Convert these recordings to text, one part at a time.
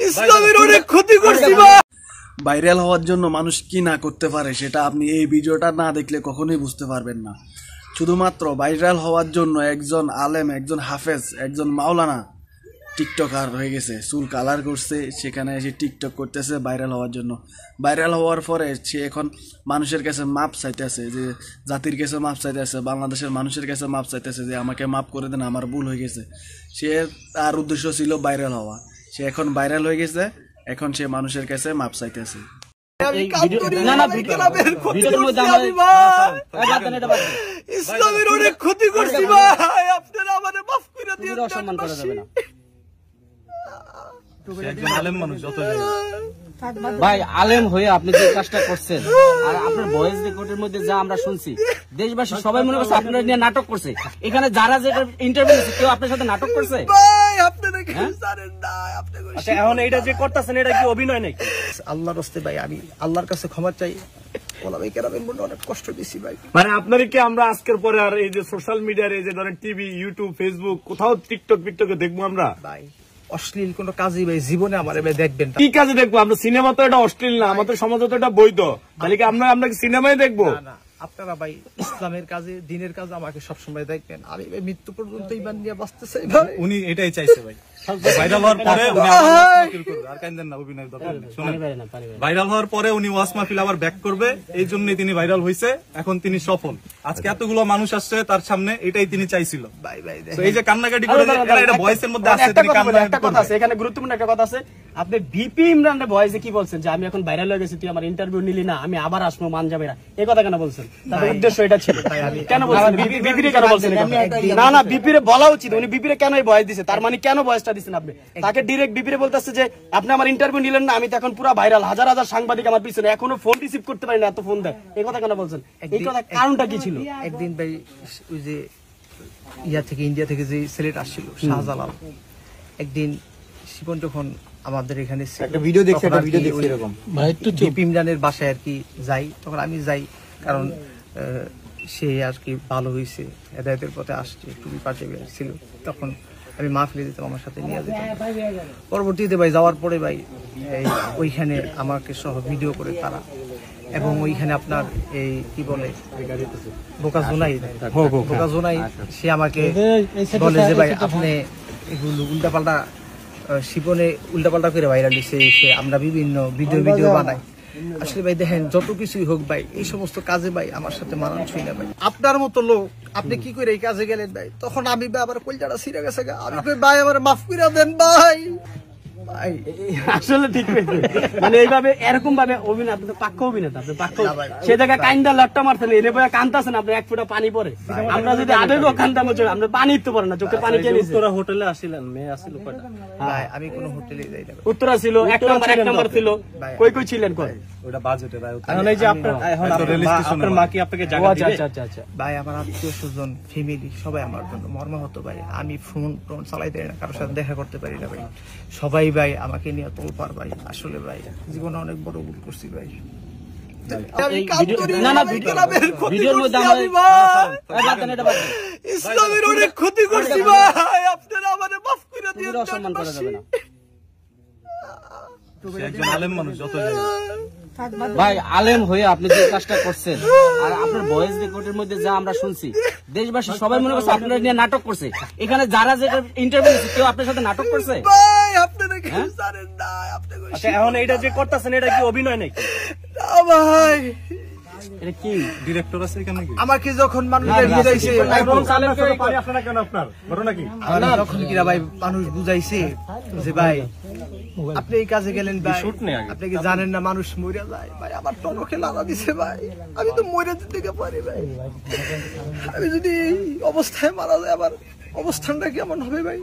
ইসলামের অনেক ক্ষতি করছি। ভাইরাল হওয়ার জন্য মানুষ কি না করতে পারে সেটা আপনি এই ভিডিওটা না দেখলে কখনোই বুঝতে পারবেন না। শুধুমাত্র ভাইরাল হওয়ার জন্য একজন আলেম, একজন হাফেজ, একজন মাওলানা টিকটকার হয়ে গেছে, চুল কালার করছে, সেখানে এসে টিকটক করতেছে ভাইরাল হওয়ার জন্য। ভাইরাল হওয়ার পরে সে এখন মানুষের কাছে মাপ চাইতেছে, যে জাতির কাছে মাপ চাইতেছে, বাংলাদেশের মানুষের কাছে মাপ চাইতেছে যে আমাকে মাপ করে দেন, আমার ভুল হয়ে গেছে। সে তার উদ্দেশ্য ছিল ভাইরাল হওয়া, সে এখন ভাইরাল হয়ে গেছে, এখন সে মানুষের কাছে মাপ চাইতেছে। ইসলামের অনেক ক্ষতি করছি ভাই, আপনারা আমাদের মাফ করে দিন। অসম্মান করা যাবে না ভাই, আলেম হয়ে আপনি যে কাজটা করছেন আর আপনার ভয়েস রেকর্ডের মধ্যে যা আমরা শুনছি, দেশবাসী সবাই মনে করছে আপনারা নিয়ে নাটক করছে। এখানে যারা যেটা ইন্টারভিউ দিচ্ছে কেউ আপনার সাথে নাটক করছে ভাই, আপনারা কি জানেন না? আচ্ছা, এখন এটা যে করতেছেন এটা কি অভিনয় নাকি? আল্লাহর রাস্তে ভাই, আমি আল্লাহর কাছে ক্ষমা চাই। অনেক কষ্ট দিছি ভাই। মানে আপনারই কি আমরা আজকের পরে আর এই যে সোশ্যাল মিডিয়ার এই যে ধরেন টিভি, ইউটিউব, ফেসবুক, কোথাও টিকটকে দেখবো আমরা? ভাই অশ্লীল কোন কাজই ভাই জীবনে আমার দেখবেন কি কাজে দেখবো আমরা? সিনেমা তো এটা অশ্লীল না, আমাদের সমাজে তো এটা বৈধ, তাহলে কি আমরা কি সিনেমায় দেখবো? আপনারা ভাই ইসলামের কাজে, দিনের কাজে আমাকে সবসময় দেখবেন। আমি ভাই মৃত্যু পর্যন্ত ইমান নিয়ে বাঁচতে চাই। উনি এটাই চাইছে ভাই। ভাইরাল হওয়ার পরে উনি আর কাইন্দেন না, অভিনয় দরকার নেই। শুনুন, ভাইরাল হওয়ার পরে উনি ওয়াজ মাহফিল আবার ব্যাক করবে, এই জন্যই তিনি ভাইরাল হয়েছে। এখন তিনি সফল, আজকে এতগুলো মানুষ আসছে তার সামনে, এটাই তিনি চাইছিল। ভাই ভাই এই যে কান্নাকাটি করে, এটা ভয়েসের মধ্যে আছে। একটা কথা আছে এখানে, গুরুত্বপূর্ণ একটা কথা আছে। আপনি ভিপি ইমরানের ভয়েসে কি বলছেন যে আমি এখন ভাইরাল হয়ে গেছি, তুই আমার ইন্টারভিউ নিলি না, আমি আবার আসবো, মান যাবে না, এই কথা কেন বলছেন? তার উদ্দেশ্য এটা ছিল। কেন বলছেন বিপিরে কেন বলছেন? না না, বিপিরে বলা উচিত। উনি বিপিরে কেন এই ভয়েস দিছে? তার মানে কেন ভয়েসটা দিচ্ছেন আপনি? তাকে ডিরেক্ট বিপিরে বলতেছে যে আপনি আমার ইন্টারভিউ নিলেন না, আমি তো এখন পুরো ভাইরাল, হাজার হাজার সাংবাদিক আমার পিছনে, এখনো ফোন রিসিভ করতে পারি না, এত ফোন দেয়, এই কথা কেন বলছেন? এই কথা কারণটা কি ছিল? একদিন ভাই ওই যে ইন্ডিয়া থেকে যে ছেলেটা আসছিল শাহজালাল, একদিন শিবন যখন আমাদের এখানে ইমরানের বাসায় আর কি যাই, তখন আমি যাই, কারণ সে আর কি ভালো হয়েছে, হেদায়েতের পথে আসছে, টুপি পাশে ছিল, তখন আমি মাহফিলে দিতাম, আমার সাথে নিয়ে যেতাম। পরবর্তীতে ভাই যাওয়ার পরে ভাই ওইখানে আমাকে সহ ভিডিও করে তারা, এবং ওইখানে আপনার এই কি বলে বোকা জোনাই, সে আমাকে বলে যে ভাই আপনি এগুলো উল্টাপাল্টা শিবনে উল্টাপাল্টা করে ভাইরাল দিচ্ছে, আমরা বিভিন্ন ভিডিও বানাই। আসলে ভাই দেখেন, যত কিছুই হোক ভাই, এই সমস্ত কাজে ভাই আমার সাথে মানানসই না ভাই। আপনার মতো লোক আপনি কি করে এই কাজে গেলেন ভাই? তখন আমি ভাই আবার কলজাটা ছিঁড়ে গেছে, আমি ভাই আমার মাফ করে দেন ভাই। আসলে ঠিক মানে এইভাবে এরকম ভাবে অভিনয়, আপনি তো পাক্কা অভিনেতা, আপনি পাক্কা, সে জায়গায় কাইন্দা লাট্টা মারতেন, এনে বয়ে কান্দাছেন, আপনি এক ফোঁটা পানি পরে। আমরা যদি আবেগও কান্দামো, আমরা পানি তো পরে না, চোখে পানি কেন? উত্তরা হোটেলে আসিলেন, মেয়ে আসিল কয়টা? আমি কোনো হোটেলে যাই না। উত্তরা ছিল, এক নাম্বার ছিল, কই কই ছিলেন? কয় ওটা বাজেটে ভাই। এখন এই যে আপনার মা কি আপনাকে জায়গা দিবে? আচ্ছা ভাই, আমার আত্মীয় স্বজন, ফ্যামিলি সবাই আমার জন্য মর্মাহত ভাই। আমি ফোন চালাইতে না, কারোর সাথে দেখা করতে পারি না ভাই। সবাই ভাই আমাকে নিয়ে তোলপার ভাই। আসলে ভাই জীবনে অনেক বড় ভুল করছি ভাই। ইসলামের অনেক ক্ষতি করছি ভাই, আপনারা আমাদের মাফ করে দিন। অসম্মান করা যাবে না ভাই, আলেম হয়ে আপনি যে কাজটা করছেন আর আপনার ভয়েস রেকর্ডের মধ্যে যা আমরা শুনছি, দেশবাসী সবাই মনে করছে আপনারা নিয়ে নাটক করছে। এখানে যারা যেটা ইন্টারভিউ দিচ্ছে কেউ আপনার সাথে নাটক করছে ভাই, আপনারা কি জানেন না? আচ্ছা, এখন এটা যে করতেছেন এটা কি অভিনয় নাকি? ভাই এটা কি ডিরেক্টর আছে এখানে? আমাকে যখন মানুষ বুঝাইছে, যখন কিনা ভাই মানুষ বুঝাইছে যে ভাই আপনি এই কাজে গেলেন ভাই, আপনি কি জানেন না মানুষ মরে যায় ভাই? আমার টনকে লাগা দিছে ভাই, আমি তো মরে যেতে পারি ভাই। আমি যদি এই অবস্থায় মারা যায়, আমার অবস্থানটা কেমন হবে ভাই?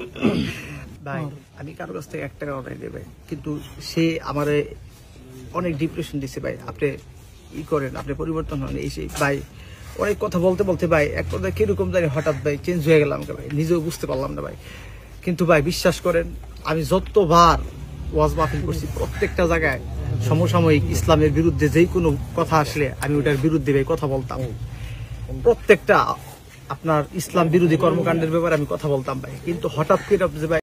ভাই আমি কারোর কাছ থেকে 1 টাকা অর্ডার দিই ভাই, কিন্তু সে আমারে অনেক ডিপ্রেশন দিছে ভাই। আপনি ই করেন, আপনি পরিবর্তন হন, এই সেই ভাই অনেক কথা বলতে বলতে ভাই এক পর্যায়ে কিরকম জানি হঠাৎ ভাই চেঞ্জ হয়ে গেলাম ভাই, নিজেও বুঝতে পারলাম না ভাই। কিন্তু ভাই বিশ্বাস করেন, আমি যতবার ওয়াজ মাহফিল করছি, প্রত্যেকটা জায়গায় সমসাময়িক ইসলামের বিরুদ্ধে যেই কোনো কথা আসলে আমি ওটার বিরুদ্ধে ভাই কথা বলতাম। প্রত্যেকটা আপনার ইসলাম বিরোধী কর্মকাণ্ডের ব্যাপারে আমি কথা বলতাম ভাই, কিন্তু হঠাৎ করে আপনি যে ভাই